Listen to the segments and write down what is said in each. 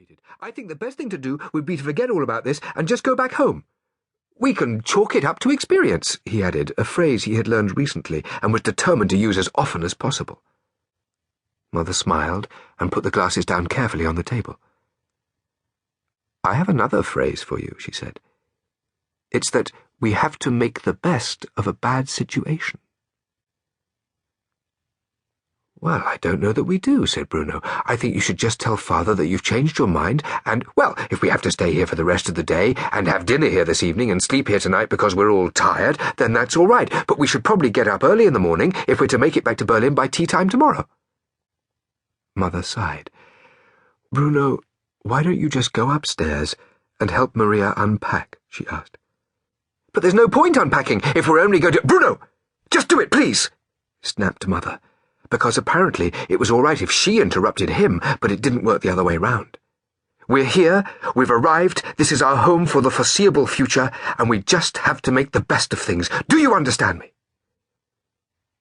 repeated. "I think the best thing to do would be to forget all about this and just go back home. We can chalk it up to experience," he added, a phrase he had learned recently and was determined to use as often as possible. Mother smiled and put the glasses down carefully on the table. "I have another phrase for you," she said. "It's that we have to make the best of a bad situation." "Well, I don't know that we do," said Bruno. "I think you should just tell Father that you've changed your mind, and, well, if we have to stay here for the rest of the day, and have dinner here this evening and sleep here tonight because we're all tired, then that's all right, but we should probably get up early in the morning if we're to make it back to Berlin by tea-time tomorrow." Mother sighed. "Bruno, why don't you just go upstairs and help Maria unpack?" she asked. "But there's no point unpacking if we're only going to—" "Bruno! Just do it, please!" snapped Mother, because apparently it was all right if she interrupted him, but it didn't work the other way round. "We're here, we've arrived, this is our home for the foreseeable future, and we just have to make the best of things. Do you understand me?"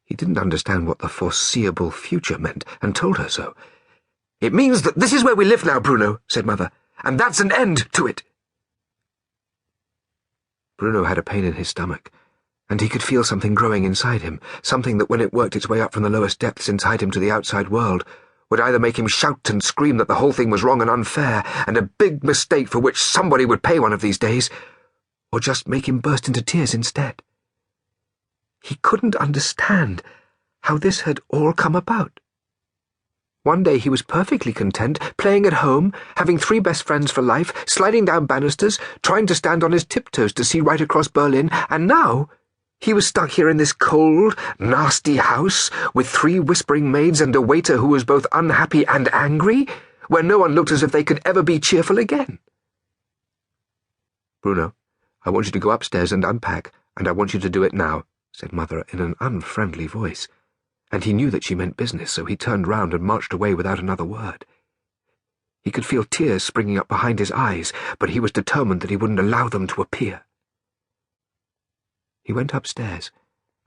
He didn't understand what the foreseeable future meant, and told her so. "It means that this is where we live now, Bruno," said Mother, "and that's an end to it." Bruno had a pain in his stomach, and he could feel something growing inside him, something that when it worked its way up from the lowest depths inside him to the outside world, would either make him shout and scream that the whole thing was wrong and unfair, and a big mistake for which somebody would pay one of these days, or just make him burst into tears instead. He couldn't understand how this had all come about. One day he was perfectly content, playing at home, having 3 best friends for life, sliding down banisters, trying to stand on his tiptoes to see right across Berlin, and now he was stuck here in this cold, nasty house, with 3 whispering maids and a waiter who was both unhappy and angry, where no one looked as if they could ever be cheerful again. "Bruno, I want you to go upstairs and unpack, and I want you to do it now," said Mother in an unfriendly voice, and he knew that she meant business, so he turned round and marched away without another word. He could feel tears springing up behind his eyes, but he was determined that he wouldn't allow them to appear. He went upstairs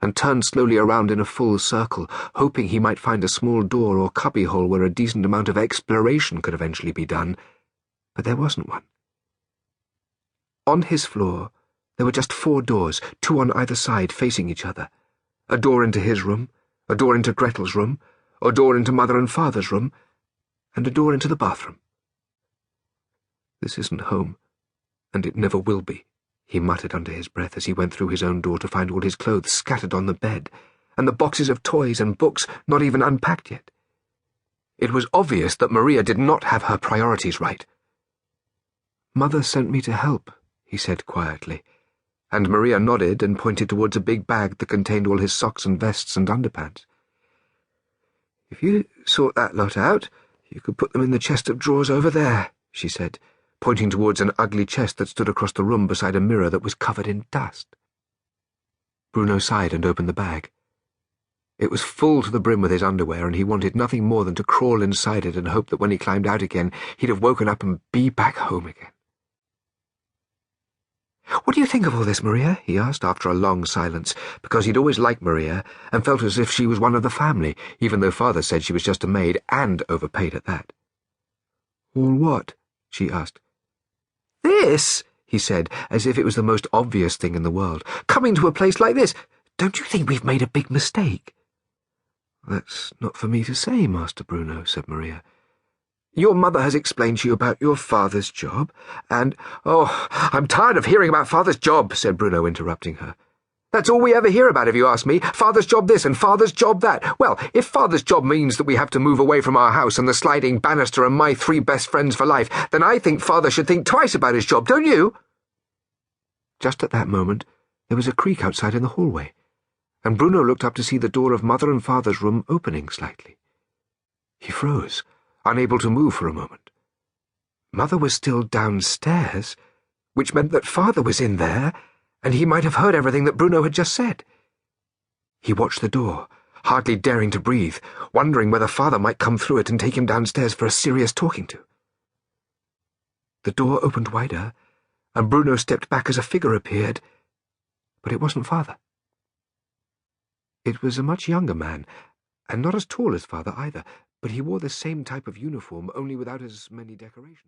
and turned slowly around in a full circle, hoping he might find a small door or cubbyhole where a decent amount of exploration could eventually be done, but there wasn't one. On his floor, there were just 4 doors, 2 on either side facing each other. A door into his room, a door into Gretel's room, a door into Mother and Father's room, and a door into the bathroom. "This isn't home, and it never will be," he muttered under his breath as he went through his own door to find all his clothes scattered on the bed, and the boxes of toys and books not even unpacked yet. It was obvious that Maria did not have her priorities right. "Mother sent me to help," he said quietly, and Maria nodded and pointed towards a big bag that contained all his socks and vests and underpants. "If you sort that lot out, you could put them in the chest of drawers over there," she said, pointing towards an ugly chest that stood across the room beside a mirror that was covered in dust. Bruno sighed and opened the bag. It was full to the brim with his underwear, and he wanted nothing more than to crawl inside it and hope that when he climbed out again, he'd have woken up and be back home again. "What do you think of all this, Maria?" he asked after a long silence, because he'd always liked Maria and felt as if she was one of the family, even though Father said she was just a maid and overpaid at that. "All what?" she asked. "This," he said, as if it was the most obvious thing in the world. "Coming to a place like this. Don't you think we've made a big mistake?" "That's not for me to say, Master Bruno," said Maria. "Your mother has explained to you about your father's job, and—" "Oh, I'm tired of hearing about Father's job," said Bruno, interrupting her. "That's all we ever hear about, if you ask me. Father's job this and Father's job that. Well, if Father's job means that we have to move away from our house and the sliding banister and my 3 best friends for life, then I think Father should think twice about his job, don't you?" Just at that moment, there was a creak outside in the hallway, and Bruno looked up to see the door of Mother and Father's room opening slightly. He froze, unable to move for a moment. Mother was still downstairs, which meant that Father was in there, and he might have heard everything that Bruno had just said. He watched the door, hardly daring to breathe, wondering whether Father might come through it and take him downstairs for a serious talking to. The door opened wider, and Bruno stepped back as a figure appeared, but it wasn't Father. It was a much younger man, and not as tall as Father either, but he wore the same type of uniform, only without as many decorations.